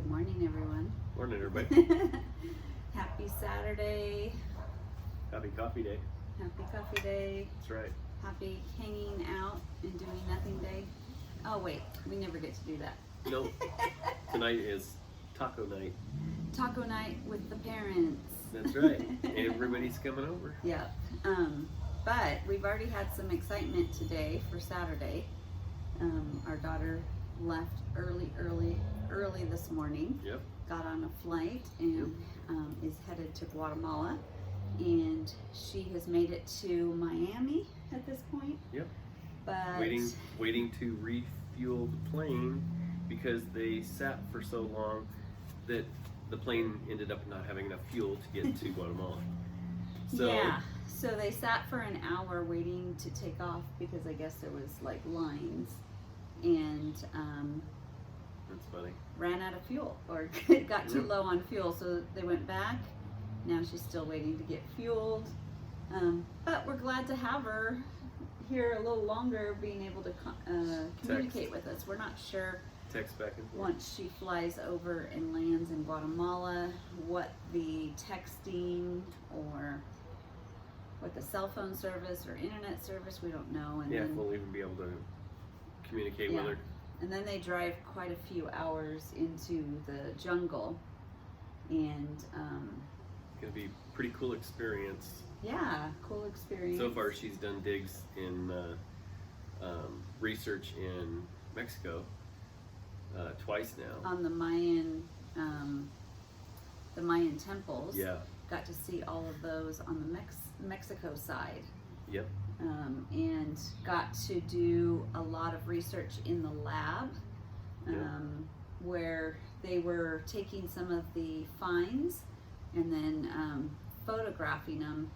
morning, everyone. Morning, everybody. Happy Saturday. Happy coffee day. Happy coffee day. That's right. Happy hanging out and doing nothing day. Oh, wait. We never get to do that. Nope. Tonight is taco night. Taco night with the parents. That's right. Everybody's coming over. Yep. But we've already had some excitement today for Saturday. Our daughter left early this morning. Yep. Got on a flight and is headed to Guatemala. And she has made it to Miami at this point. Yep. But Waiting to refuel the plane because they sat for so long that the plane ended up not having enough fuel to get to Guatemala. So, yeah. So they sat for an hour waiting to take off because I guess there was like lines, and that's funny. ran out of fuel or it got too low on fuel, so they went back. Now she's still waiting to get fueled, but we're glad to have her here a little longer, being able to communicate with us. We're not sure Text back and forth. once she flies over and lands in Guatemala what the texting or what the cell phone service or internet service, we don't know. And yeah, then, we'll even be able to communicate with her. And then they drive quite a few hours into the jungle, and It's gonna be a pretty cool experience. yeah, cool experience. So far, she's done digs in research in Mexico twice now. On the Mayan temples. Yeah. Got to see all of those on the Mexico side. Yep. And got to do a lot of research in the lab, where they were taking some of the finds and then photographing them.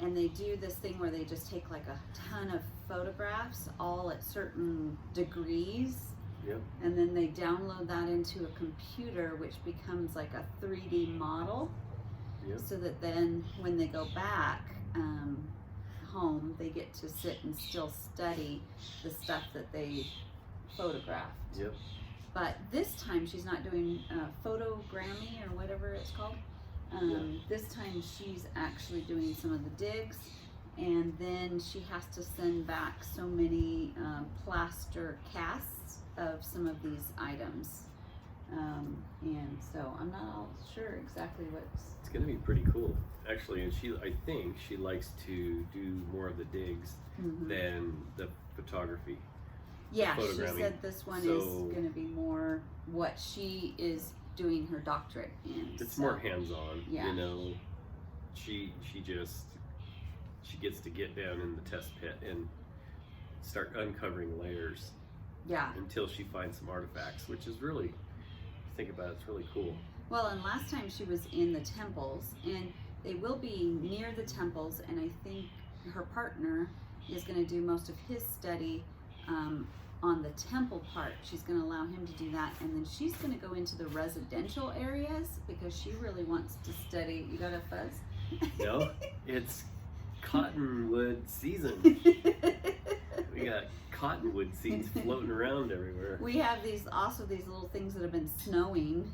And they do this thing where they just take like a ton of photographs, all at certain degrees. Yep. And then they download that into a computer, which becomes like a 3D model. Yep. So that then when they go back home, they get to sit and still study the stuff that they photographed. Yep. But this time she's not doing photogrammy or whatever it's called. This time she's actually doing some of the digs, and then she has to send back so many plaster casts of some of these items. And so I'm not all sure exactly what's... It's gonna be pretty cool, actually. And I think she likes to do more of the digs than the photography. Yeah, she photogramming. said this one is going to be more what she is doing her doctorate in. It's more hands-on. Yeah. You know, she gets to get down in the test pit and start uncovering layers. Yeah. Until she finds some artifacts, which is really, think about it, it's really cool. Well, and last time she was in the temples, and they will be near the temples, and I think her partner is going to do most of his study on the temple part. She's going to allow him to do that, and then she's going to go into the residential areas because she really wants to study. You got a fuzz? No, it's cottonwood season. We got cottonwood seeds floating around everywhere. We have these little things that have been snowing.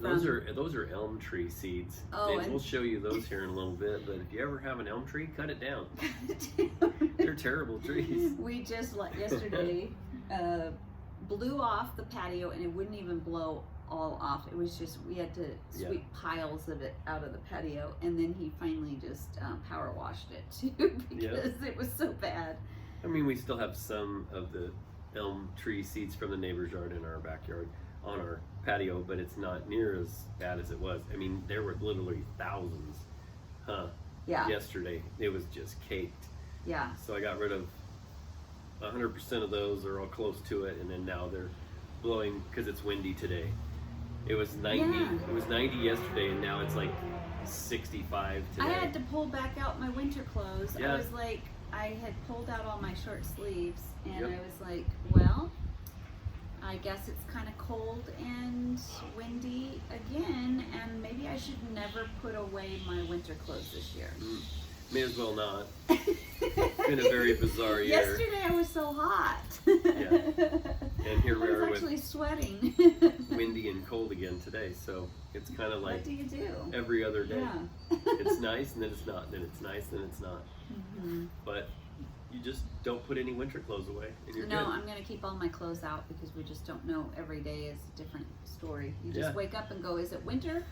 Those are elm tree seeds. Oh, and we'll show you those here in a little bit. But if you ever have an elm tree, cut it down. They're terrible trees. We just yesterday blew off the patio, and it wouldn't even blow all off. It was just, we had to sweep piles of it out of the patio, and then he finally just power washed it too because it was so bad. I mean, we still have some of the elm tree seeds from the neighbor's yard in our backyard on our patio, but it's not near as bad as it was. I mean, there were literally thousands, yesterday. It was just caked. Yeah. So I got rid of 100% of those, or all close to it, and then now they're blowing because it's windy today. It was 90. Yeah. It was 90 yesterday, and now it's like 65 today. I had to pull back out my winter clothes. Yeah. I was like, I had pulled out all my short sleeves, and Yep. I was like, well, I guess it's kind of cold and windy again, and maybe I should never put away my winter clothes this year. May as well not. It's been a very bizarre year. Yesterday I was so hot. Yeah. And here we I are was actually with sweating. windy windy and cold again today, so it's kind of like what do you do? every other day. Yeah. It's nice and then it's not, then it's nice, then it's not. Mm-hmm. But you just don't put any winter clothes away and you're No, good. I'm going to keep all my clothes out because we just don't know. Every day is a different story. You just Yeah. wake up and go, is it winter,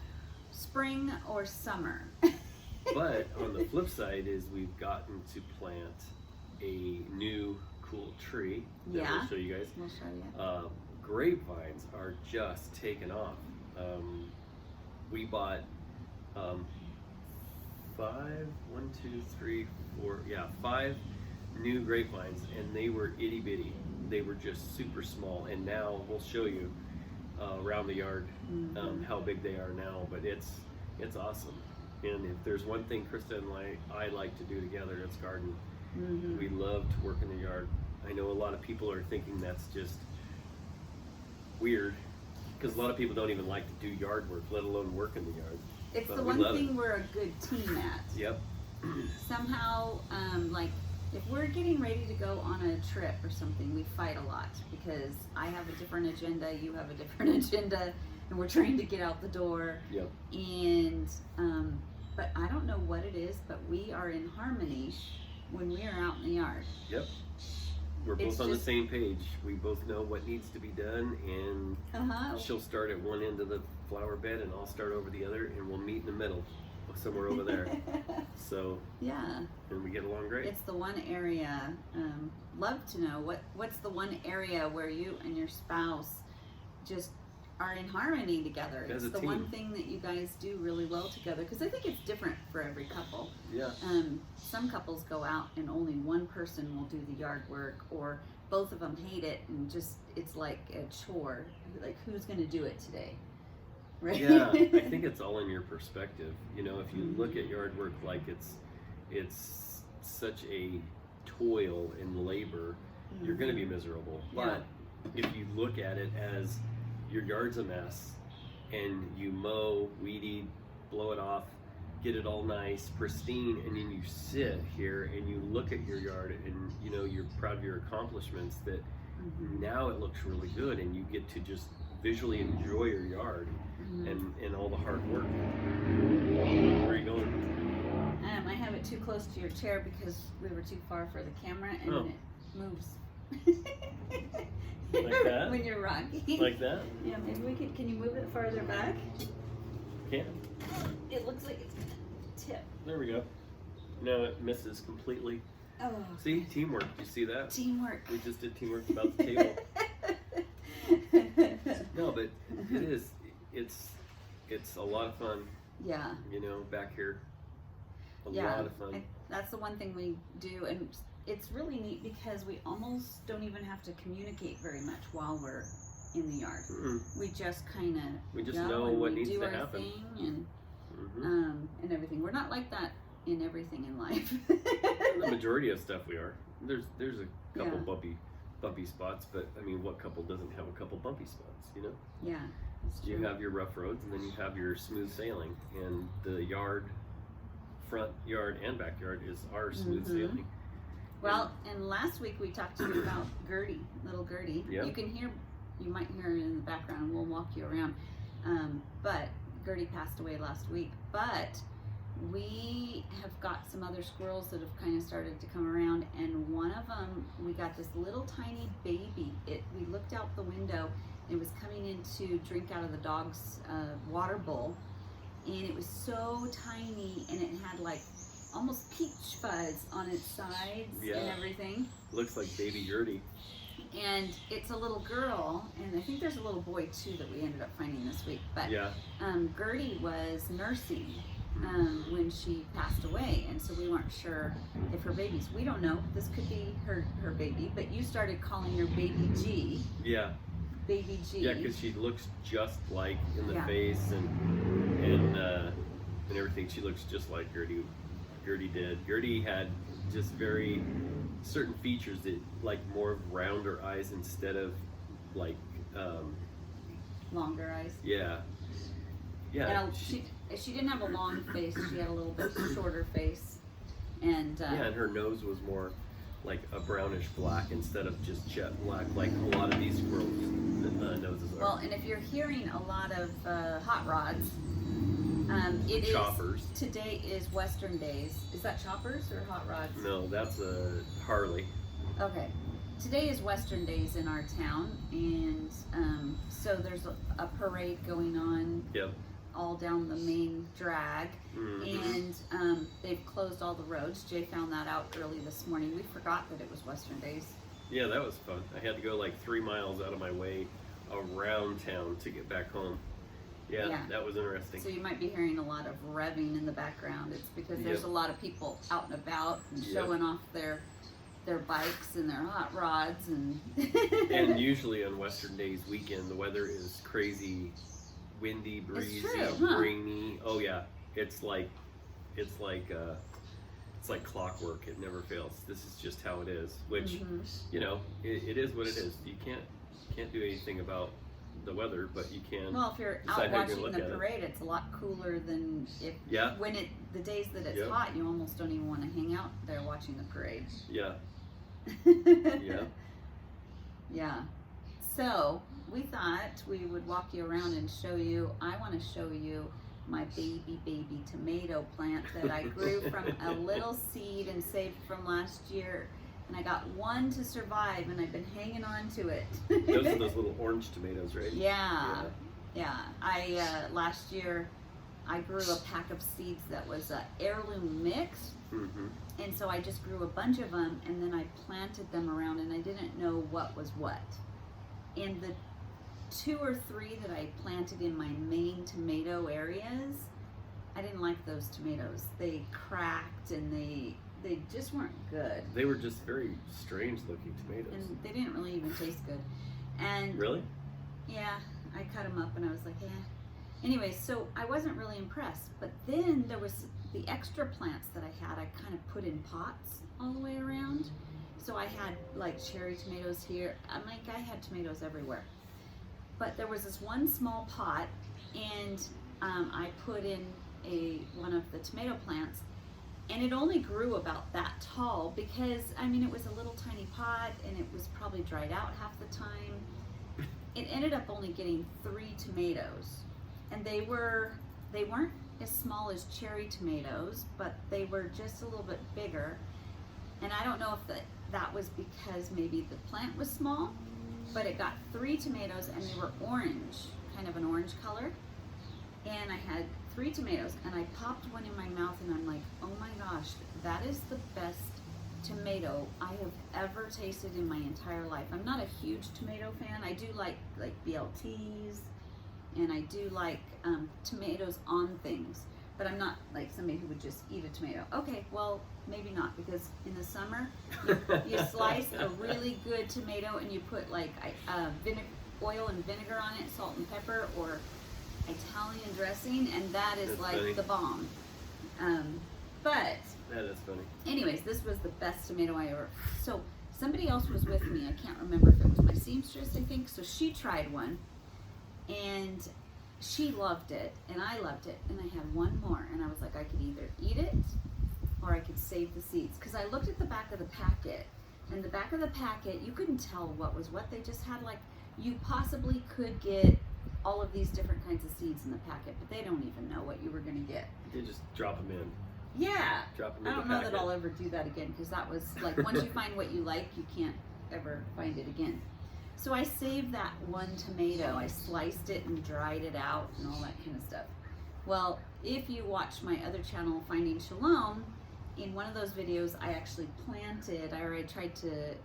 spring, or summer? But on the flip side is we've gotten to plant a new cool tree that Yeah. we'll show you guys. We'll show you. Grapevines are just taking off. We bought five new grapevines, and they were itty bitty. They were just super small, and now we'll show you around the yard how big they are now. But it's awesome. And if there's one thing Krista and I like to do together, it's garden. Mm-hmm. We love to work in the yard. I know a lot of people are thinking that's just weird, because a lot of people don't even like to do yard work, let alone work in the yard. It's But the we one love thing it. we're a good team at. Yep. Somehow, like, if we're getting ready to go on a trip or something, we fight a lot because I have a different agenda, you have a different agenda, and we're trying to get out the door. Yep. And, but I don't know what it is, but we are in harmony when we are out in the yard. Yep. We're It's both on the just- same page. We both know what needs to be done, and Uh-huh. she'll start at one end of the flower bed, and I'll start over the other, and we'll meet in the middle, somewhere over there. So, Yeah. and we get along great. It's the one area, love to know, what's the one area where you and your spouse just are in harmony together? As It's a the one team. thing that you guys do really well together, because I think it's different for every couple. Yeah. Some couples go out and only one person will do the yard work, or both of them hate it and just, it's like a chore. Like, who's going to do it today? Right? Yeah, I think it's all in your perspective. You know, if you look at yard work like it's such a toil and labor, you're going to be miserable. Yeah. But if you look at it as your yard's a mess, and you mow, weed eat, blow it off, get it all nice, pristine, and then you sit here and you look at your yard, and you know you're proud of your accomplishments, that now it looks really good, and you get to just visually enjoy your yard and all the hard work. Where are you going? I have it too close to your chair because we were too far for the camera, and Oh. it moves. Like that? When you're rocking. Like that? Yeah, maybe we could. Can you move it farther back? Can. It looks like it's gonna tip. There we go. Now it misses completely. Oh. See, teamwork. You see that? Teamwork. We just did teamwork about the table. No, but it is. It's a lot of fun. Yeah. You know, back here. A Yeah. lot of fun. That's the one thing we do, and it's really neat because we almost don't even have to communicate very much while we're in the yard. We just kind of We just know what needs do to our happen. thing and everything. We're not like that in everything in life. The majority of stuff we are. There's a couple Yeah. bumpy spots, but I mean, what couple doesn't have a couple bumpy spots? You know. Yeah, that's true. You have your rough roads, and then you have your smooth sailing, and the yard, front yard and backyard, is our smooth sailing. Well, and last week we talked to you about Gertie, little Gertie. Yeah. You might hear her in the background. We'll walk you around. But Gertie passed away last week. But we have got some other squirrels that have kind of started to come around, and one of them, we got this little tiny baby. We looked out the window. It was coming in to drink out of the dog's water bowl, and it was so tiny, and it had like almost peach fuzz on its sides and everything. Looks like baby gertie. And it's a little girl, and I think there's a little boy too that we ended up finding this week. But Gertie was nursing when she passed away, and so we weren't sure if her babies. We don't know. This could be her baby, but you started calling her Baby G. Yeah. Baby G. Yeah, because she looks just like in the Yeah. face and everything. She looks just like Gertie did. Gertie had just very certain features that, like, more of rounder eyes instead of like Longer eyes. Yeah. And she didn't have a long face. She had a little bit shorter face, and and her nose was more like a brownish black instead of just jet black, like a lot of these squirrels' noses are. Well, and if you're hearing a lot of hot rods, it choppers. Today is Western Days. Is that choppers or hot rods? No, that's a Harley. Okay. Today is Western Days in our town, and so there's a parade going on. Yep. All down the main drag, and they've closed all the roads. Jay found that out early this morning. We forgot that it was Western Days. Yeah, that was fun. I had to go like 3 miles out of my way around town to get back home. Yeah, that was interesting. So you might be hearing a lot of revving in the background. It's because there's a lot of people out and about and showing off their bikes and their hot rods and and usually on Western Days weekend the weather is crazy windy, breezy, rainy. Oh yeah, it's like clockwork. It never fails. This is just how it is. Which you know, it is what it is. You can't do anything about the weather, but you can. Well, if you're out watching the parade, it's a lot cooler than if when the days that it's hot, you almost don't even want to hang out there watching the parade. Yeah. Yeah. So we thought we would walk you around and show you. I want to show you my baby tomato plant that I grew from a little seed and saved from last year. And I got one to survive, and I've been hanging on to it. Those are those little orange tomatoes, right? Yeah. I last year I grew a pack of seeds that was heirloom mix, and so I just grew a bunch of them, and then I planted them around, and I didn't know what was what. And the 2 or 3 that I planted in my main tomato areas, I didn't like those tomatoes. They cracked and they just weren't good. They were just very strange looking tomatoes. And they didn't really even taste good. And really? Yeah, I cut them up and I was like, Anyway, so I wasn't really impressed. But then there was the extra plants that I had, I kind of put in pots all the way around. So I had like cherry tomatoes here. I had tomatoes everywhere. But there was this one small pot, and I put in one of the tomato plants, and it only grew about that tall because, it was a little tiny pot, and it was probably dried out half the time. It ended up only getting 3 tomatoes, and they weren't as small as cherry tomatoes, but they were just a little bit bigger. And I don't know if that was because maybe the plant was small, but it got 3 tomatoes, and they were orange, kind of an orange color. And I had 3 tomatoes, and I popped one in my mouth, and I'm like, oh my gosh, that is the best tomato I have ever tasted in my entire life. I'm not a huge tomato fan. I do like BLTs, and I do like tomatoes on things, but I'm not like somebody who would just eat a tomato. Okay, well, maybe not, because in the summer, you slice a really good tomato and you put like oil and vinegar on it, salt and pepper, or Italian dressing, and that is the bomb. But that is funny. Anyways, this was the best tomato I ever. So somebody else was with me. I can't remember if it was my seamstress, I think. So she tried one, and she loved it, and I loved it, and I had one more, and I was like, I could either eat it or I could save the seeds, because I looked at the back of the packet, and the back of the packet, you couldn't tell what was what. They just had you possibly could get all of these different kinds of seeds in the packet, but they don't even know what you were going to get. They just drop them in. Yeah. Drop them in I don't know that I'll ever do that again, because that was once you find what you like, you can't ever find it again. So I saved that one tomato. I sliced it and dried it out and all that kind of stuff. Well, if you watch my other channel, Finding Shalom, in one of those videos, I actually planted, I already tried to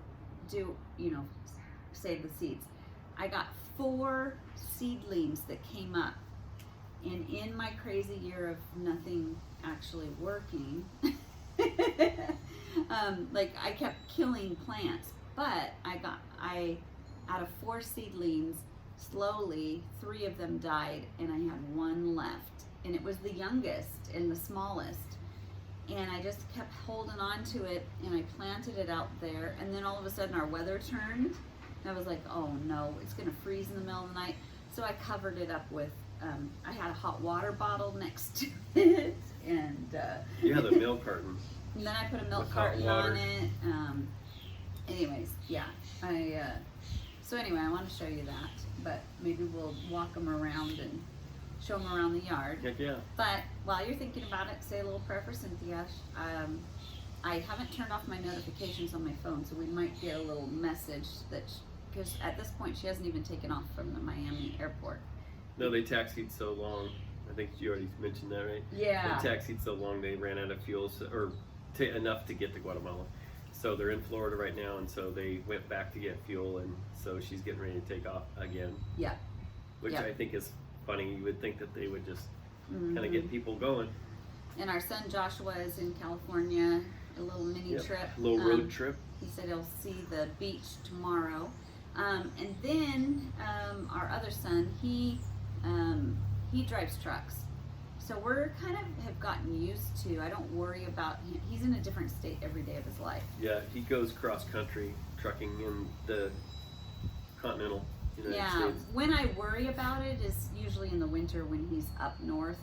do, save the seeds. I got 4 seedlings that came up, and in my crazy year of nothing actually working, I kept killing plants, but out of 4 seedlings, slowly 3 of them died, and I had 1 left, and it was the youngest and the smallest. And I just kept holding on to it, and I planted it out there, and then all of a sudden our weather turned, and I was like, oh no, it's gonna freeze in the middle of the night. So I covered it up with, I had a hot water bottle next to it, and you had a milk carton. And then I put a milk carton on it, anyways, yeah. So anyway, I want to show you that, but maybe we'll walk them around and show them around the yard. Heck yeah. But while you're thinking about it, say a little prayer for Cynthia. I haven't turned off my notifications on my phone, so we might get a little message that, because at this point she hasn't even taken off from the Miami airport. No, they taxied so long. I think you already mentioned that, right? Yeah. They taxied so long they ran out of fuel, enough to get to Guatemala. So they're in Florida right now, and so they went back to get fuel, and so she's getting ready to take off again. Yeah. Which Yeah. I think is funny. You would think that they would just kind of get people going. And our son Joshua is in California, a little mini trip. A little road trip. He said he'll see the beach tomorrow. And then our other son, he drives trucks. So we're kind of have gotten used to, I don't worry about him. He's in a different state every day of his life. Yeah, he goes cross country trucking in the continental United States. When I worry about it is usually in the winter when he's up north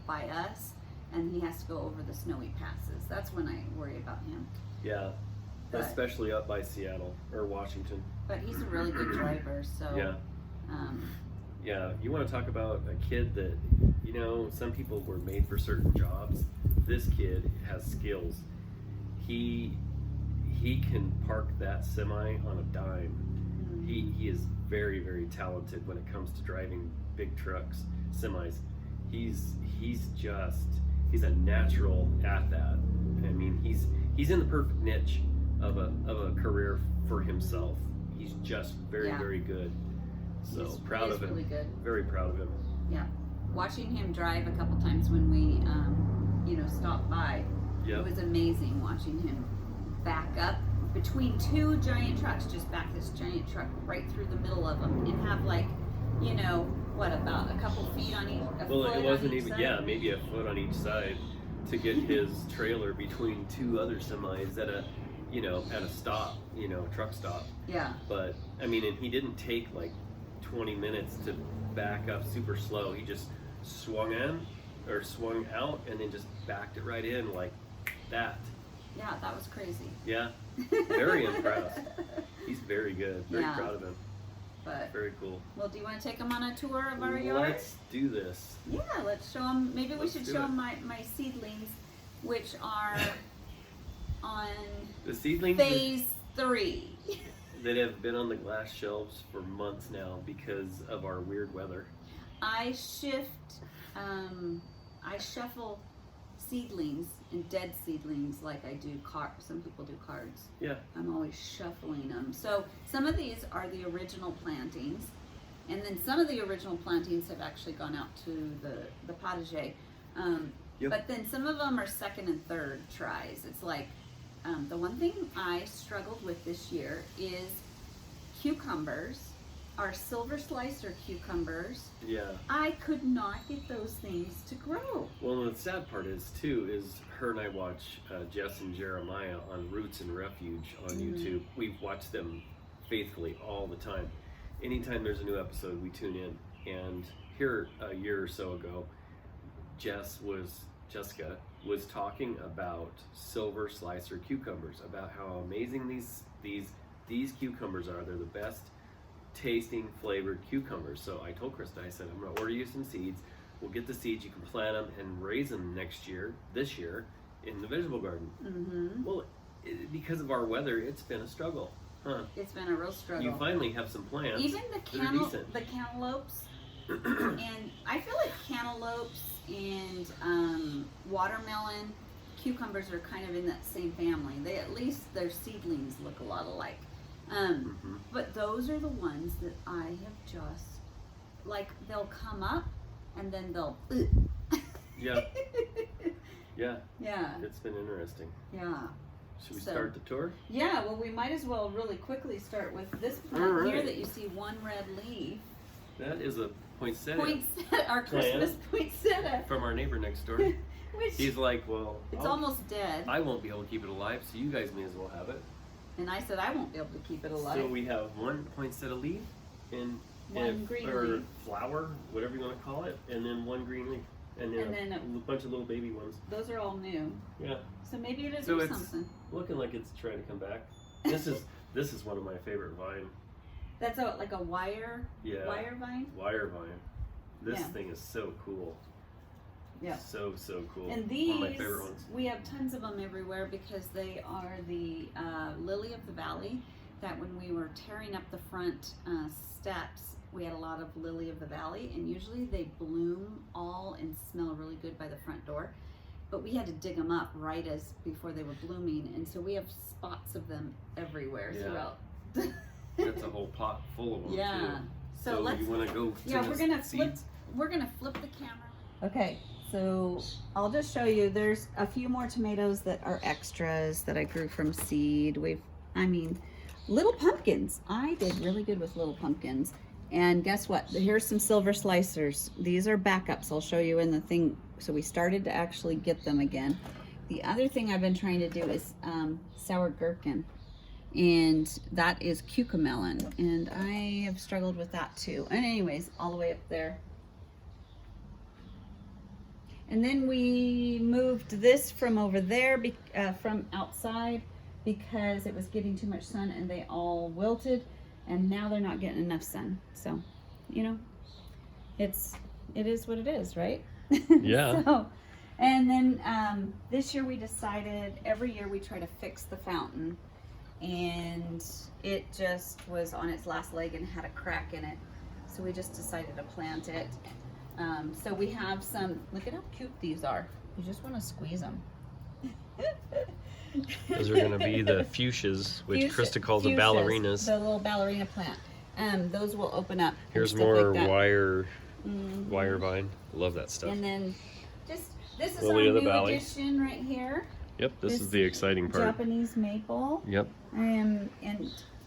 by us and he has to go over the snowy passes. That's when I worry about him. Yeah, But- especially up by Seattle or Washington. But he's a really good driver, so Yeah. Yeah, you want to talk about a kid that, some people were made for certain jobs. This kid has skills. He can park that semi on a dime. He is very, very talented when it comes to driving big trucks, semis. He's a natural at that. I mean, he's in the perfect niche of a career for himself. He's just very, very good. So proud of him. Really good. Very proud of him. Yeah. Watching him drive a couple times when we, stopped by, Yep. it was amazing watching him back up between two giant trucks, just back this giant truck right through the middle of them and have about a couple feet on each side? Well, it wasn't even, maybe a foot on each side to get his trailer between two other semis at a stop, truck stop. Yeah. But, I mean, and he didn't take like 20 minutes to back up super slow. He just swung out and then just backed it right in like that. Yeah, that was crazy. Yeah. Very impressed. He's very good. Very Yeah. proud of him. But, Very cool. well, do you want to take him on a tour of our yard? Let's do this. Yeah, let's show them. Maybe we Let's should do show it. them my seedlings, which are on The seedlings phase 3. that have been on the glass shelves for months now because of our weird weather. I shuffle seedlings and dead seedlings like I do some people do cards. Yeah. I'm always shuffling them. So some of these are the original plantings, and then some of the original plantings have actually gone out to the potager. Yep. But then some of them are second and third tries. It's like the one thing I struggled with this year is cucumbers. Our silver slicer cucumbers. Yeah. I could not get those things to grow. Well, and the sad part is her and I watch Jess and Jeremiah on Roots and Refuge on YouTube. We've watched them faithfully all the time. Anytime there's a new episode, we tune in. And here a year or so ago, Jessica was talking about silver slicer cucumbers, about how amazing these cucumbers are. They're the best tasting flavored cucumbers. So I told Krista, I said, I'm going to order you some seeds. We'll get the seeds. You can plant them and raise them this year in the vegetable garden. Mm-hmm. Well, because of our weather, it's been a struggle, huh? It's been a real struggle. You finally have some plants. Even the decent. cantaloupes, and I feel like cantaloupes and watermelon, cucumbers are kind of in that same family. At least their seedlings look a lot alike. But those are the ones that I have just, they'll come up and then they'll Yeah. Yeah. Yeah. It's been interesting. Yeah. Should we start the tour? Yeah, well, we might as well really quickly start with this plant here that you see one red leaf. That is a poinsettia. Our Christmas poinsettia. From our neighbor next door. Which He's like, well, it's almost dead. I won't be able to keep it alive, so you guys may as well have it. And I said I won't be able to keep it alive. So we have one poinsettia leaf and one green or leaf. flower, whatever you want to call it, and then one green leaf. And then a bunch of little baby ones. Those are all new. Yeah. So maybe it'll So do it's something. looking like it's trying to come back. This This is one of my favorite vine. That's like a wire vine? Wire vine. This Yeah. thing is so cool. Yeah. So cool. And one these, of my favorite ones. we have tons of them everywhere because they are the lily of the valley. That when we were tearing up the front steps, we had a lot of lily of the valley, and usually they bloom all and smell really good by the front door. But we had to dig them up right as before they were blooming, and so we have spots of them everywhere throughout. That's a whole pot full of them. Yeah. Too. So let's. you want to go? Yeah, we're gonna flip. We're gonna flip the camera. Okay, so I'll just show you. There's a few more tomatoes that are extras that I grew from seed. Little pumpkins. I did really good with little pumpkins. And guess what? Here's some silver slicers. These are backups. I'll show you in the thing. So we started to actually get them again. The other thing I've been trying to do is sour gherkin. And that is cucamelon. And I have struggled with that too. And anyways, all the way up there. And then we moved this from over there, from outside, because it was getting too much sun and they all wilted. And now they're not getting enough sun. So, you know, it is what it is, right? Yeah. And then this year we decided every year we try to fix the fountain, and it just was on its last leg and had a crack in it. So we just decided to plant it. So we have some, look at how cute these are. You just want to squeeze them. Those are going to be the fuchsias, which Krista calls the ballerinas. The little ballerina plant. Those will open up. Here's more like wire vine. Love that stuff. And then this is Lily our of the new Valley. addition right here. Yep, this is the exciting part. Japanese maple. Yep. And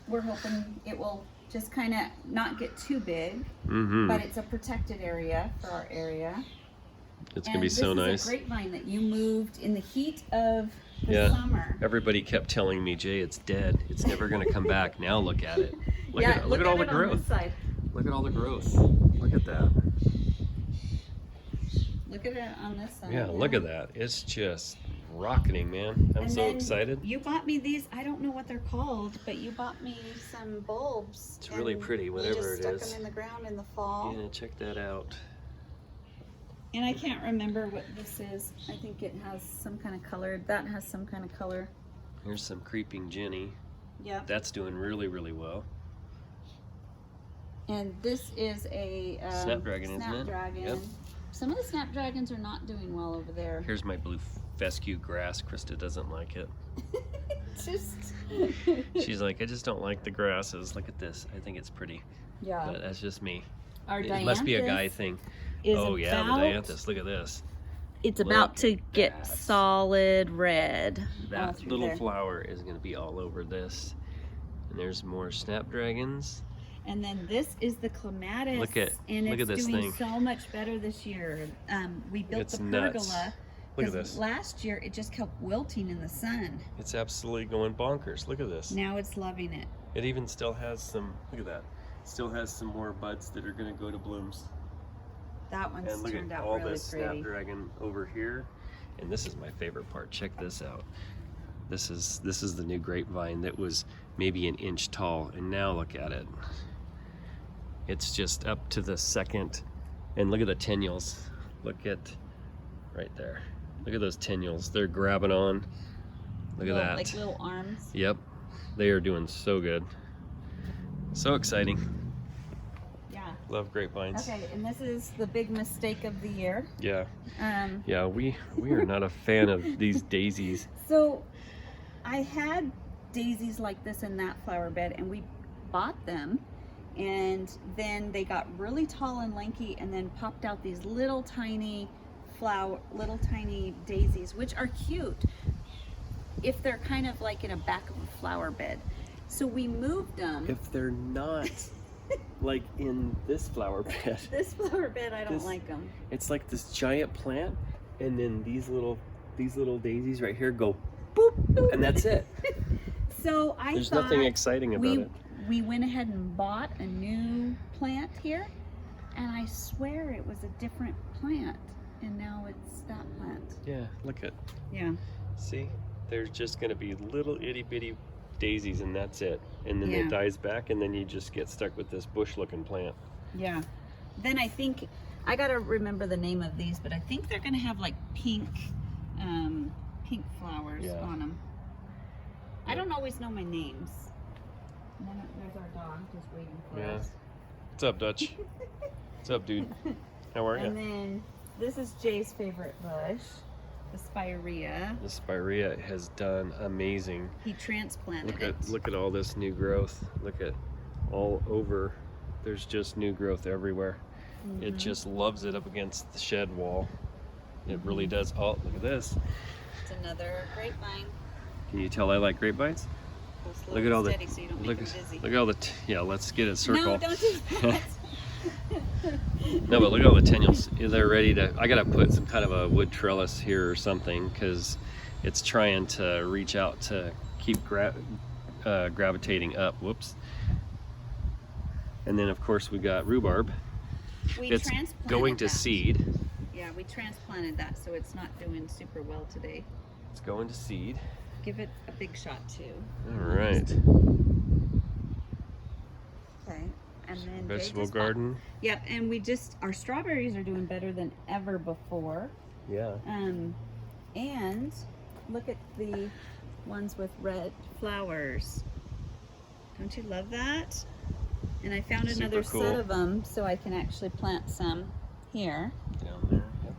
we're hoping it will just kind of not get too big, but it's a protected area for our area. It's going to be so nice. This is a grapevine that you moved in the heat of the summer. Everybody kept telling me, Jay, it's dead. It's never going to come back. Now look at it. Look at all the growth. Look at all the growth. Look at that. Look at it on this side. Yeah, look at that. It's just rocketing, man. I'm so excited. You bought me these, I don't know what they're called, but you bought me some bulbs. It's really pretty, whatever it is. You just stuck them in the ground in the fall. Yeah, check that out. And I can't remember what this is. I think it has some kind of color. That has some kind of color. Here's some creeping Jenny. Yep. That's doing really, really well. And this is a snapdragon, isn't it? Snapdragon. Yep. Some of the snapdragons are not doing well over there. Here's my blue fescue grass. Krista doesn't like it. She's like, I just don't like the grasses. Look at this. I think it's pretty. Yeah. But that's just me. Our It must be a guy thing. Oh yeah, the dianthus. Look at this. It's about to get solid red. That little flower is going to be all over this. And there's more snapdragons. And then this is the clematis. Look at this doing thing. So much better this year. We built It's the nuts. pergola. Look at this. Last year it just kept wilting in the sun. It's absolutely going bonkers. Look at this. Now it's loving it. It even still has some, look at that. It still has some more buds that are going to go to blooms. That one's And look turned at out all really this pretty. snapdragon over here. And this is my favorite part. Check this out. This is the new grapevine that was maybe an inch tall, and now look at it. It's just up to the second. And look at the tenules. Look at right there. Look at those tenules. They're grabbing on. Look at that. Like little arms. Yep. They are doing so good. So exciting. Yeah. Love grapevines. Okay, and this is the big mistake of the year. Yeah. Yeah, we are not a fan of these daisies. So I had daisies like this in that flower bed, and we bought them, and then they got really tall and lanky, and then popped out these little tiny daisies, which are cute if they're kind of like in a back of a flower bed. So we moved them. If they're not like in this flower bed. This flower bed, I don't like them. It's like this giant plant, and then these little daisies right here go boop, boop, and that's it. So There's nothing exciting about it. We went ahead and bought a new plant here, and I swear it was a different plant, and now it's that plant. Yeah, look at. Yeah. See, there's just going to be little itty bitty daisies and that's it. And then Yeah. it dies back and then you just get stuck with this bush looking plant. Yeah. Then I think, I gotta remember the name of these, but I think they're gonna have like pink flowers on them. I don't always know my names. And then there's our dog just waiting for us. What's up, Dutch? What's up, dude? How are you? And then this is Jay's favorite bush, the Spirea. The Spirea has done amazing. He transplanted it. Look at all this new growth. Look at all over. There's just new growth everywhere. It just loves it up against the shed wall. It really does. Oh, look at this. It's another grapevine. Can you tell I like grapevines? Look at all the. So you don't look, make them dizzy. look at all the. Yeah, let's get it circle. No, don't do that. No, but look at all the tennules. They're ready to. I gotta put some kind of a wood trellis here or something because it's trying to reach out to keep gravitating up. Whoops. And then of course we got rhubarb. It's going to seed. Yeah, we transplanted that, so it's not doing super well today. It's going to seed. Give it a big shot too. All right. Okay. And then Vegetable garden. Yep, and our strawberries are doing better than ever before. Yeah. And look at the ones with red flowers. Don't you love that? And I found another set of them, so I can actually plant some here. Down there. Yep.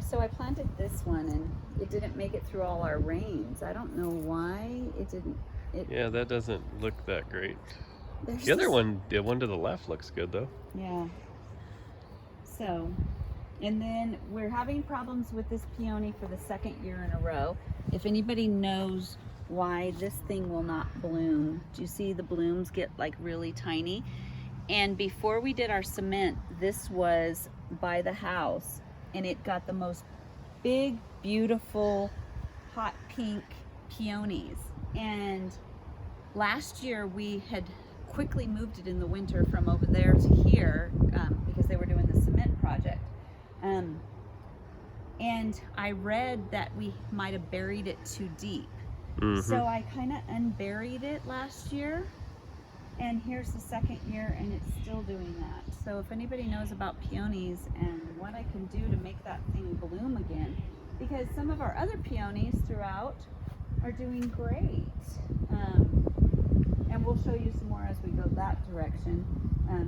So I planted this one, and it didn't make it through all our rains. I don't know why it didn't. Yeah, that doesn't look that great. There's The other one, the one to the left, looks good though. Yeah. So, and then we're having problems with this peony for the second year in a row. If anybody knows why this thing will not bloom, do you see the blooms get like really tiny? And before we did our cement, this was by the house, and it got the most big, beautiful, hot pink peonies. And last year we had quickly moved it in the winter from over there to here because they were doing the cement project. And I read that we might have buried it too deep. So I kind of unburied it last year, and here's the second year and it's still doing that. So if anybody knows about peonies and what I can do to make that thing bloom again, because some of our other peonies throughout are doing great. And we'll show you some more as we go that direction.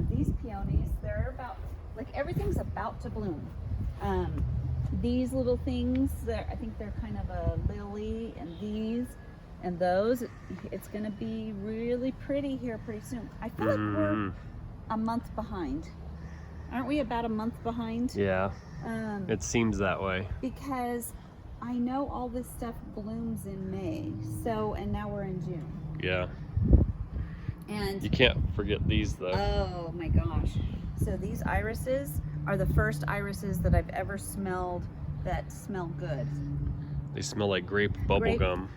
These peonies, they're about, like everything's about to bloom. These little things, I think they're kind of a lily, and these and those, it's gonna be really pretty here pretty soon. I feel like we're a month behind. Aren't we about a month behind? Yeah, it seems that way. Because I know all this stuff blooms in May, so, and now we're in June. Yeah. And you can't forget these though. Oh my gosh. So these irises are the first irises that I've ever smelled that smell good. They smell like grape bubble gum.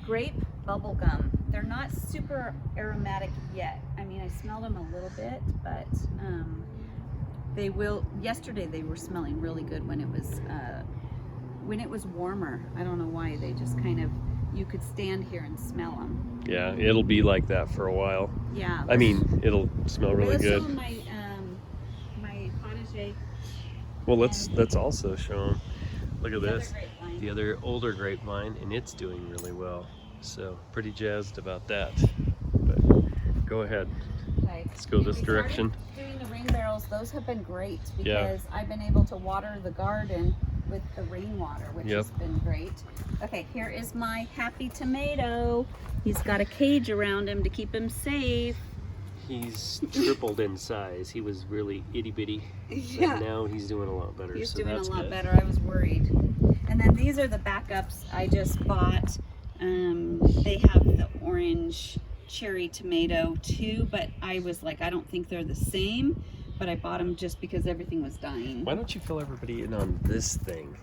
Grape bubble gum. They're not super aromatic yet. I mean, I smelled them a little bit, but they will. Yesterday they were smelling really good when it was warmer. I don't know why. They just kind of, you could stand here and smell them. Yeah, it'll be like that for a while. Yeah. I mean, it'll smell really good. Show my my potager. Well, let's also show them. Look at this. Grapevine. The other older grapevine, and it's doing really well. So pretty jazzed about that. But go ahead. Okay. Let's go this direction. Doing the rain barrels, those have been great because I've been able to water the garden with the rainwater, which has been great. Okay, here is my happy tomato. He's got a cage around him to keep him safe. He's tripled in size. He was really itty bitty, but now he's doing a lot better. He's so doing that's a lot good. better. I was worried. And then these are the backups I just bought. They have the orange cherry tomato too, but I was like, I don't think they're the same, but I bought them just because everything was dying. Why don't you fill everybody in on this thing?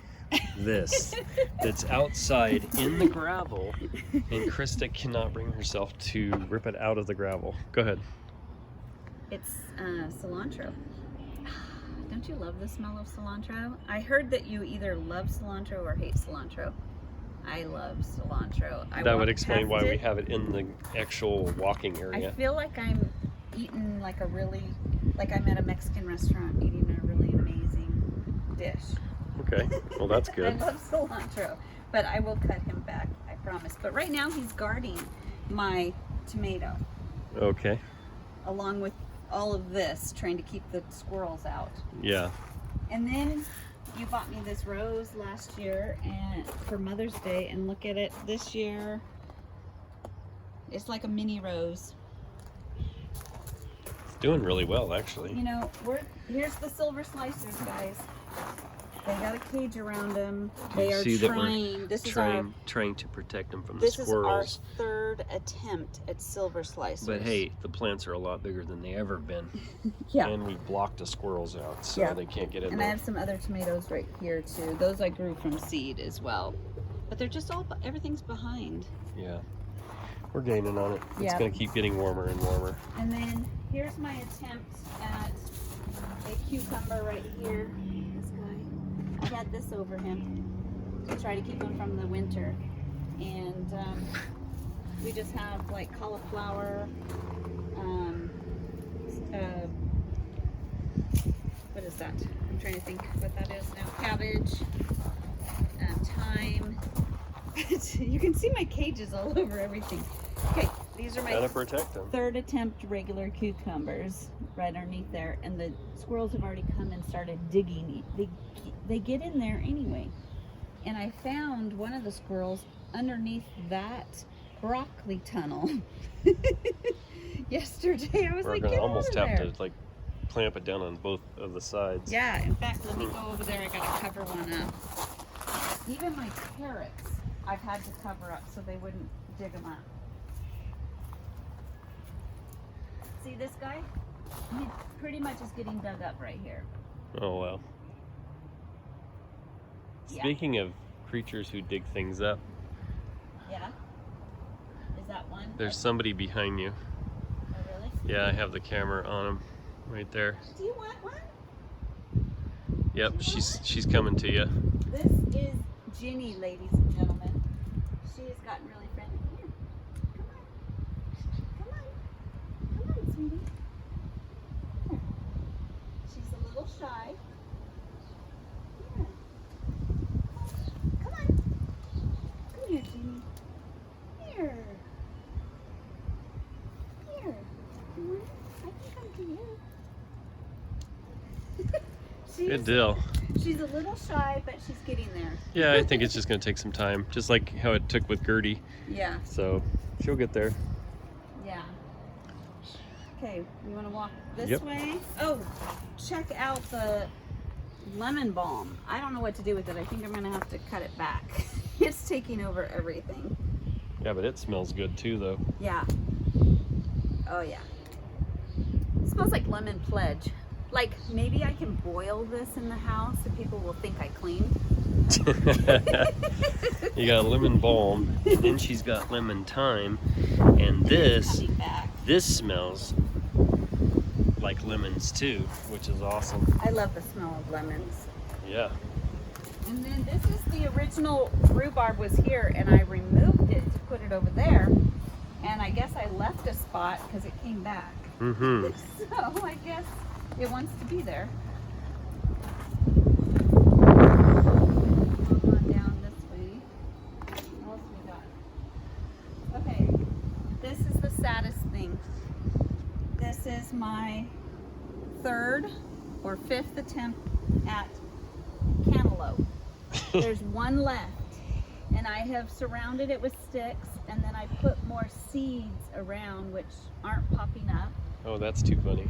This that's outside in the gravel, and Christa cannot bring herself to rip it out of the gravel. Go ahead. It's cilantro. Don't you love the smell of cilantro? I heard that you either love cilantro or hate cilantro. I love cilantro. That would explain why we it. have it in the actual walking I area. feel like I'm eating like I'm at a Mexican restaurant eating a really amazing dish. Okay, well that's I good. love cilantro, but I will cut him back, I promise. But right now he's guarding my tomato, Okay, along with all of this, trying to keep the squirrels out. yeah. And then you bought me this rose last year and for Mother's Day, and look at it this year. It's like a mini rose. It's doing really well, actually. You know, here's the silver slicers, guys. They got a cage around them. They are See that trying. we're This is trying to protect them from the this is our squirrels. third attempt at silver slicers. But hey, the plants are a lot bigger than they ever been. Yeah. And we blocked the squirrels out, so Yeah. they can't get in And I there. have some other tomatoes right here too. Those I grew from seed as well. But they're just everything's behind. Yeah. We're gaining on it. It's Yeah. going to keep getting warmer and warmer. And then here's my attempt at a cucumber right here. This guy. I had this over him to try to keep him from the winter. And we just have like cauliflower, what is that? I'm trying to think what that is now. Cabbage, thyme. You can see my cages all over everything. Okay, these are my Gotta protect them. third attempt regular cucumbers right underneath there, and the squirrels have already come and started digging. They get in there anyway. And I found one of the squirrels underneath that broccoli tunnel yesterday. I was We're like, going to get almost over have there. to like clamp it down on both of the sides. Yeah, in fact, let me go over there. I gotta cover one up. Even my carrots, I've had to cover up so they wouldn't dig them up. See this guy? He pretty much is getting dug up right here. Oh, wow. Yeah. Speaking of creatures who dig things up, Yeah? Is that one? there's somebody behind you. Oh, really? Yeah, I have the camera on him right there. Do you want one? Yep, she's coming to you. This is Ginny, ladies and gentlemen. She has gotten really friendly. Here. Come on. Come on, sweetie. Here. She's a little shy. Here. Come on. Come here, Ginny. Here. Here. You want it? I can come to you. Good deal. She's a little shy, but she's getting there. Yeah, I think it's just going to take some time, just like how it took with Gertie. Yeah. So she'll get there. Yeah. Okay, you want to walk this Yep. way? Oh, check out the lemon balm. I don't know what to do with it. I think I'm going to have to cut it back. It's taking over everything. Yeah, but it smells good too, though. Yeah. Oh, yeah. It smells like lemon pledge. Like, maybe I can boil this in the house and people will think I cleaned. You got lemon balm, and then she's got lemon thyme, and this Coming back. smells like lemons too, which is awesome. I love the smell of lemons. Yeah. And then this is the original rhubarb was here, and I removed it to put it over there. And I guess I left a spot because it came back. Mm-hmm. So I guess it wants to be there. Come on down this way. What else we got? Okay, this is the saddest thing. This is my third or fifth attempt at cantaloupe. There's one left, and I have surrounded it with sticks, and then I put more seeds around which aren't popping up. Oh, that's too funny.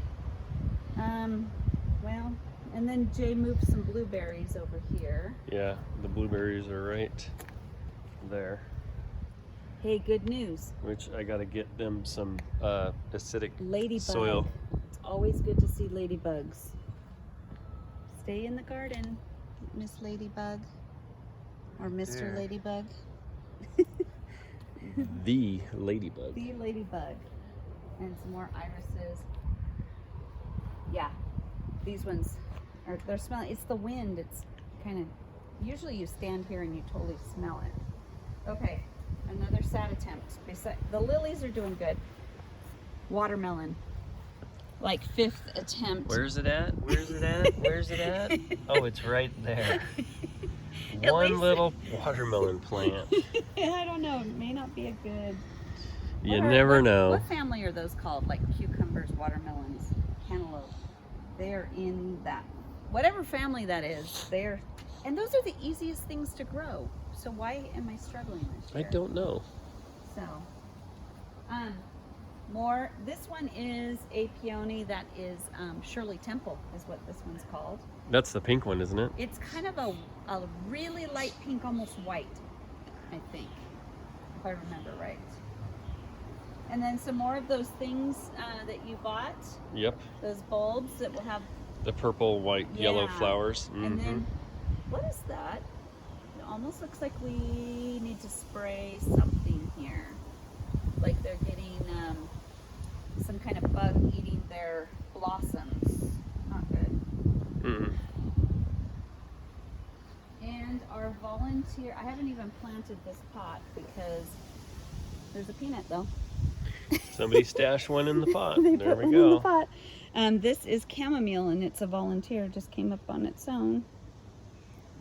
Well, and then Jay moved some blueberries over here. Yeah, the blueberries are right there. Hey, good news. Which I gotta get them some acidic Ladybug. soil. It's always good to see ladybugs. Stay in the garden, Miss Ladybug. Or Mr. There. Ladybug. The ladybug. The ladybug. And some more irises. Yeah. These ones they're smelling. It's the wind. It's kind of, usually you stand here and you totally smell it. Okay, another sad attempt. The lilies are doing good. Watermelon. Like 5th attempt. Where's it at? Where's it at? Where's it at? Oh, it's right there. One little watermelon plant. I don't know. It may not be a good. You never know. What family are those called? Like cucumbers, watermelons, cantaloupe. They're in that. Whatever family that is, they're. And those are the easiest things to grow. So why am I struggling this year? I don't know. So, more. This one is a peony that is Shirley Temple, is what this one's called. That's the pink one, isn't it? It's kind of a really light pink, almost white, I think, if I remember right. And then some more of those things that you bought. Yep. Those bulbs that will have the purple, white, yellow flowers. Mm-hmm. And then, what is that? It almost looks like we need to spray something here. Like they're getting some kind of bug eating their blossoms. Not good. Mm-hmm. And our volunteer, I haven't even planted this pot because there's a peanut though. Somebody stashed one in the pot. They There put we one in the go. pot. This is chamomile and it's a volunteer, just came up on its own.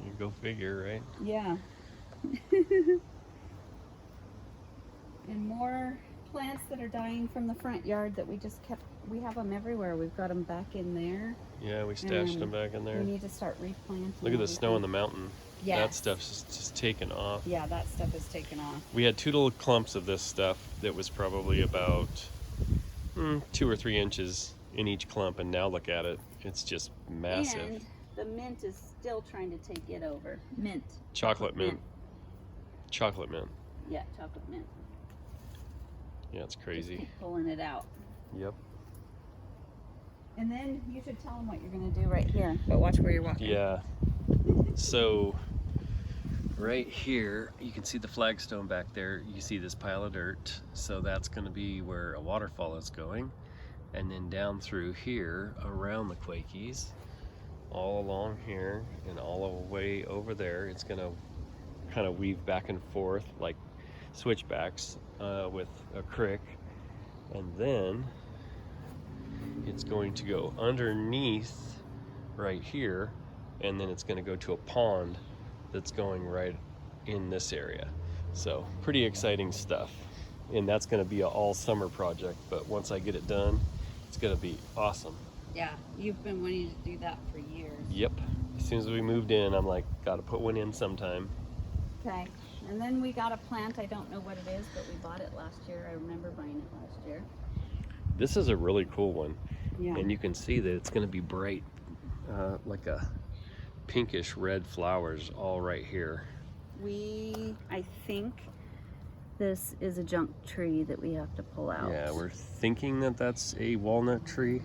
You go figure, right? Yeah. And more plants that are dying from the front yard that we just kept, we have them everywhere. We've got them back in there. Yeah, we stashed them back in there. We need to start replanting. Look at the snow on the mountain. Yeah. That stuff's just taken off. Yeah, that stuff is taken off. We had 2 little clumps of this stuff that was probably about 2 or 3 inches in each clump, and now look at it. It's just massive. And the mint is still trying to take it over. Mint. Chocolate mint. Chocolate mint. Yeah, chocolate mint. Yeah, it's Just crazy. keep pulling it out. Yep. And then you should tell them what you're going to do right here. But watch where you're walking. Yeah. So right here, you can see the flagstone back there. You see this pile of dirt. So that's going to be where a waterfall is going. And then down through here, around the Quakies, all along here, and all the way over there, it's going to kind of weave back and forth like switchbacks with a creek. And then it's going to go underneath right here, and then it's going to go to a pond that's going right in this area. So pretty exciting stuff, and that's going to be an all summer project, but once I get it done, it's going to be awesome. Yeah, you've been wanting to do that for years. Yep. As soon as we moved in, I'm like, gotta put one in sometime. Okay, and then we got a plant. I don't know what it is, but we bought it last year. I remember buying it last year. This is a really cool one. Yeah. And you can see that it's going to be bright, like a pinkish red flowers all right here. I think this is a junk tree that we have to pull out. Yeah, we're thinking that that's a walnut tree.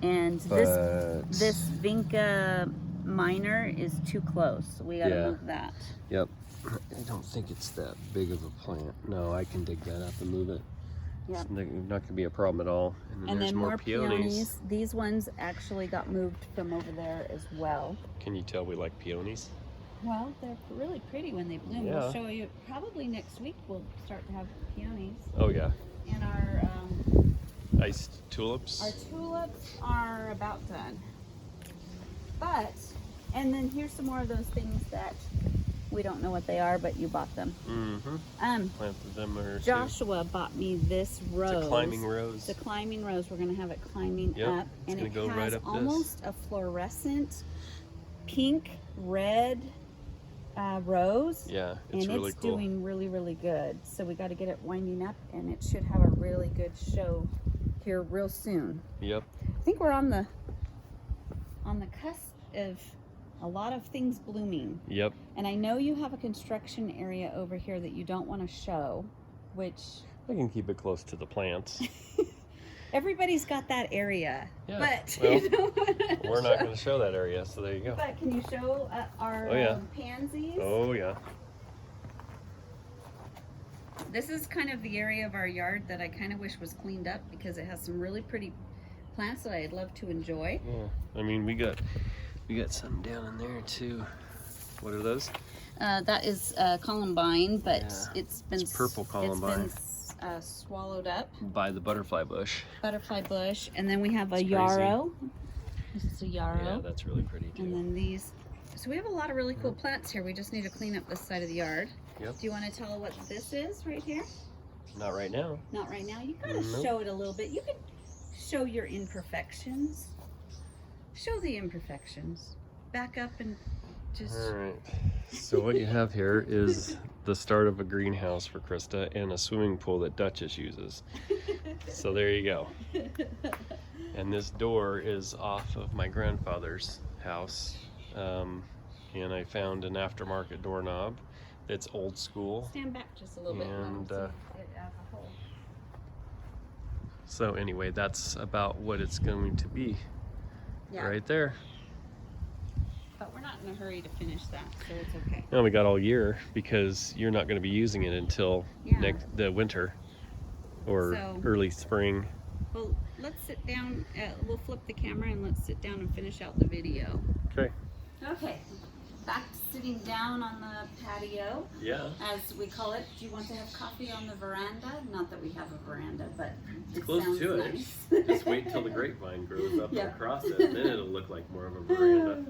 And but... this vinca minor is too close, so we gotta move that. Yep. I don't think it's that big of a plant. No, I can dig that up and move it. Yep. It's not going to be a problem at all. And And there's then more peonies. peonies. These ones actually got moved from over there as well. Can you tell we like peonies? Well, they're really pretty when they bloom. Yeah. We'll show you, probably next week we'll start to have peonies. Oh yeah. And our Iced tulips. tulips are about done. But, and then here's some more of those things that we don't know what they are, but you bought them. Mm-hmm. Planted them or Joshua bought me this rose. It's a climbing rose. It's a climbing rose. We're gonna have it climbing Yep, up, it's and gonna it go has right up almost a fluorescent pink, red rose. Yeah, and really it's cool. doing really, really good. So we got to get it winding up, and it should have a really good show here real soon. Yep. I think we're on the cusp of a lot of things blooming. Yep. And I know you have a construction area over here that you don't want to show, which I can keep it close to the plants. everybody's got that area. Yeah, But well, you don't wanna We're not going to show that area, so there you go. But can you show our Oh, yeah. pansies? Oh yeah. This is kind of the area of our yard that I kind of wish was cleaned up because it has some really pretty plants that I'd love to enjoy. Yeah. I mean, we got some down in there too. What are those? That is columbine, but Yeah, it's been it's purple columbine. It's been swallowed up. By the butterfly bush. Butterfly bush, and then we have a It's yarrow. This is a yarrow. Yeah, that's really pretty too. And then these. So we have a lot of really cool plants here. We just need to clean up this side of the yard. Yep. Do you want to tell what this is right here? Not right now. Not right now. You gotta Nope. show it a little bit. You can show your imperfections. Show the imperfections. Back up and just. All right. So what you have here is the start of a greenhouse for Christa and a swimming pool that Duchess uses. So there you go. And this door is off of my grandfather's house. And I found an aftermarket doorknob that's old school. Stand back just a little bit. And, Let 'em see it out the hole. So anyway, that's about what it's going to be Yeah. right there. But we're not in a hurry to finish that, so it's okay. Now we got all year because you're not going to be using it until Yeah. the winter or So- early spring. Well, let's sit down. We'll flip the camera and let's sit down and finish out the video. Okay. Okay. Back to sitting down on the patio, Yeah. as we call it. Do you want to have coffee on the veranda? Not that we have a veranda, but it Close sounds to it. nice. Just wait till the grapevine grows up Yeah. across it, and then it'll look like more of a veranda.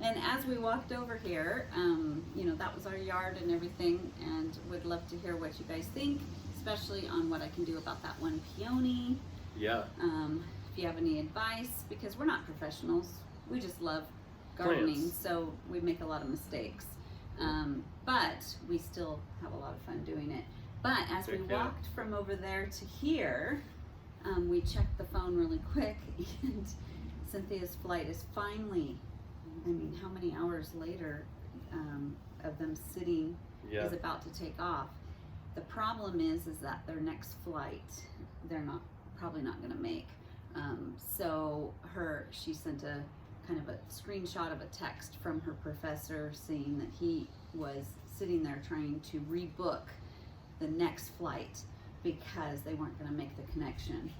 And as we walked over here, you know, that was our yard and everything, and would love to hear what you guys think, especially on what I can do about that one peony. Yeah. If you have any advice, because we're not professionals, we just love gardening, Plants. so we make a lot of mistakes. But we still have a lot of fun doing it. But as we Heck yeah. walked from over there to here, we checked the phone really quick, and Cynthia's flight is finally, I mean, how many hours later of them sitting Yeah. is about to take off. The problem is that their next flight, they're probably not going to make. So she sent a kind of a screenshot of a text from her professor saying that he was sitting there trying to rebook the next flight because they weren't going to make the connection.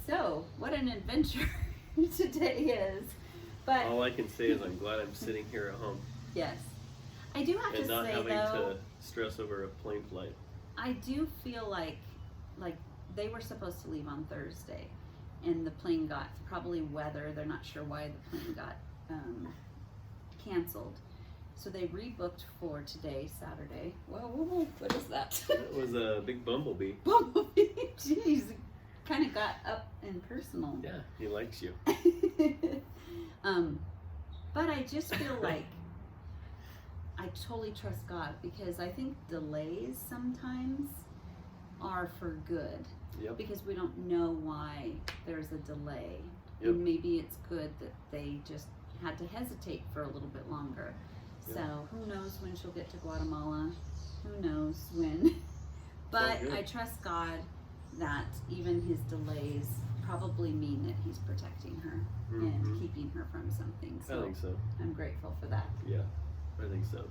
So what an adventure today is. But All I can say is I'm glad I'm sitting here at home yes, I do have and to not say having though, to stress over a plane flight. I do feel like they were supposed to leave on Thursday, and the plane got probably weather. They're not sure why the plane got canceled, so they rebooked for today, Saturday. Whoa, what is that? It was a big bumblebee. Bumblebee. Jeez, kind of got up and personal. Yeah, he likes you. But I just feel like I totally trust God, because I think delays sometimes are for good, Yep. because we don't know why there's a delay. Yep. And maybe it's good that they just had to hesitate for a little bit longer. Yep. So who knows when she'll get to Guatemala? Who knows when? But good. I trust God that even his delays probably mean that he's protecting her Mhm. and keeping her from something. I So think so. I'm grateful for that. Yeah, I think so.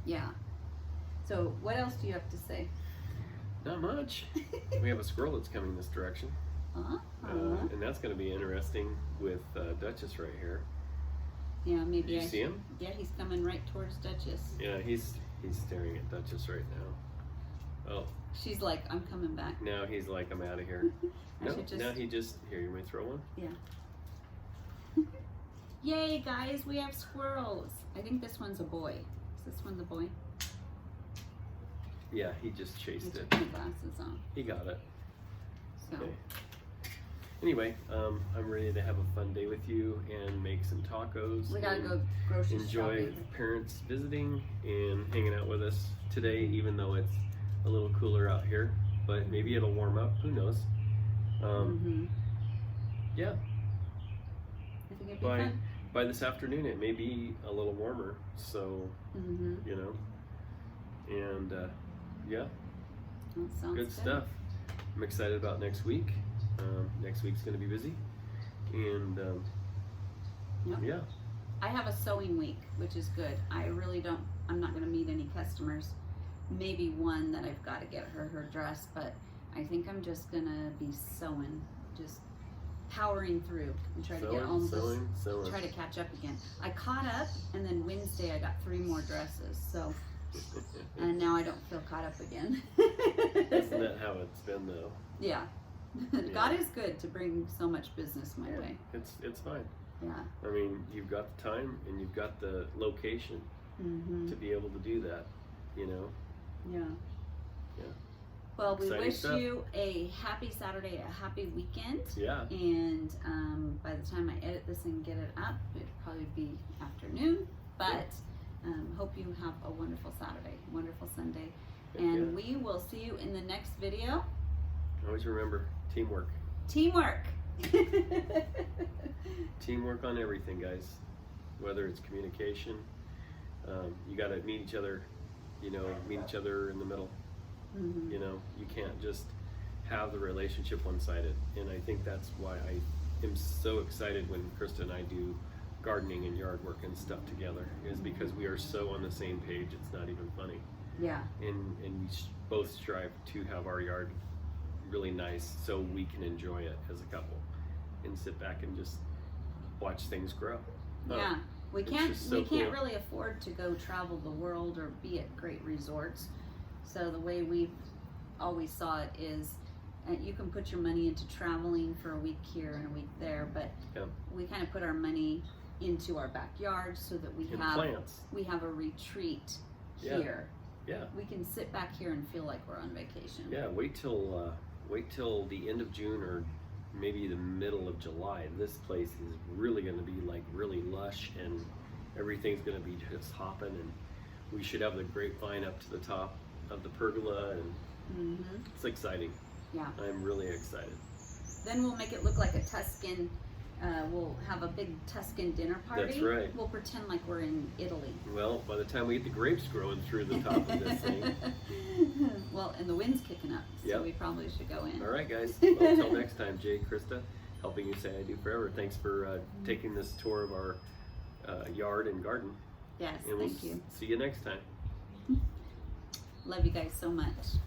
Yeah. So what else do you have to say? Not much. We have a squirrel that's coming this direction. And that's going to be interesting with Duchess right here. Yeah, maybe Did you see him? Yeah, he's coming right towards Duchess. Yeah, he's staring at Duchess right now. Oh, She's like, I'm coming back. now he's like, I'm out of here. I No, should just- now he just, here, you may throw one? Yay, guys, we have squirrels. I think this one's a boy. Is this one the boy? Yeah, he just I chased it. took my glasses off. He got it. So, Okay. Anyway, I'm ready to have a fun day with you and make some tacos. we gotta and go grocery enjoy shopping. parents visiting and hanging out with us today, even though it's a little cooler out here. But maybe it'll warm up. Who knows? Yeah. I think it'd be fun. By this afternoon, it may be a little warmer. So you know, and yeah, That sounds good stuff. I'm excited about next week. Next week's going to be busy, and Yep. yeah, I have a sewing week, which is good. I'm not going to meet any customers. Maybe one that I've got to get her dress, but I think I'm just going to be sewing, just powering through and try to get all sewing. try to catch up again. I caught up, and then Wednesday I got 3 more dresses. So, and now I don't feel caught up again. Isn't that how it's been though? Yeah. God is good to bring so much business my way. It's fine. Yeah. I mean, you've got the time and you've got the location to be able to do that, you know? Yeah. Yeah. Well, we Exciting wish stuff. you a happy Saturday, a happy weekend. Yeah. And by the time I edit this and get it up, it'll probably be afternoon. But hope you have a wonderful Saturday, wonderful Sunday. And we will see you in the next video. Always remember, teamwork. Teamwork. Teamwork on everything, guys. Whether it's communication, you got to meet each other, you know, meet each other in the middle. You know, you can't just have the relationship one-sided. And I think that's why I am so excited when Christa and I do gardening and yard work and stuff together, is because we are so on the same page. It's not even funny. Yeah. And we both strive to have our yard really nice so we can enjoy it as a couple and sit back and just watch things grow. Yeah. We It's can't just so we can't cool. really afford to go travel the world or be at great resorts. So the way we've always saw it is you can put your money into traveling for a week here and a week there, but we kind of put our money into our backyard so that we And have plants. we have a retreat here. Yeah. We can sit back here and feel like we're on vacation. Yeah, wait till the end of June or maybe the middle of July. This place is really going to be like really lush, and everything's going to be just hopping, and we should have the grapevine up to the top of the pergola, and it's exciting. Yeah. I'm really excited. Then we'll make it look like a Tuscan. We'll have a big Tuscan dinner party. That's right. We'll pretend like we're in Italy. Well, by the time we get the grapes growing through the top of this thing. Well, and the wind's kicking up, so Yep. we probably should go in. All right, guys. Well, until next time, Jay and Christa, helping you say I do forever. Thanks for taking this tour of our yard and garden. Yes, And we'll thank you. see you next time. Love you guys so much.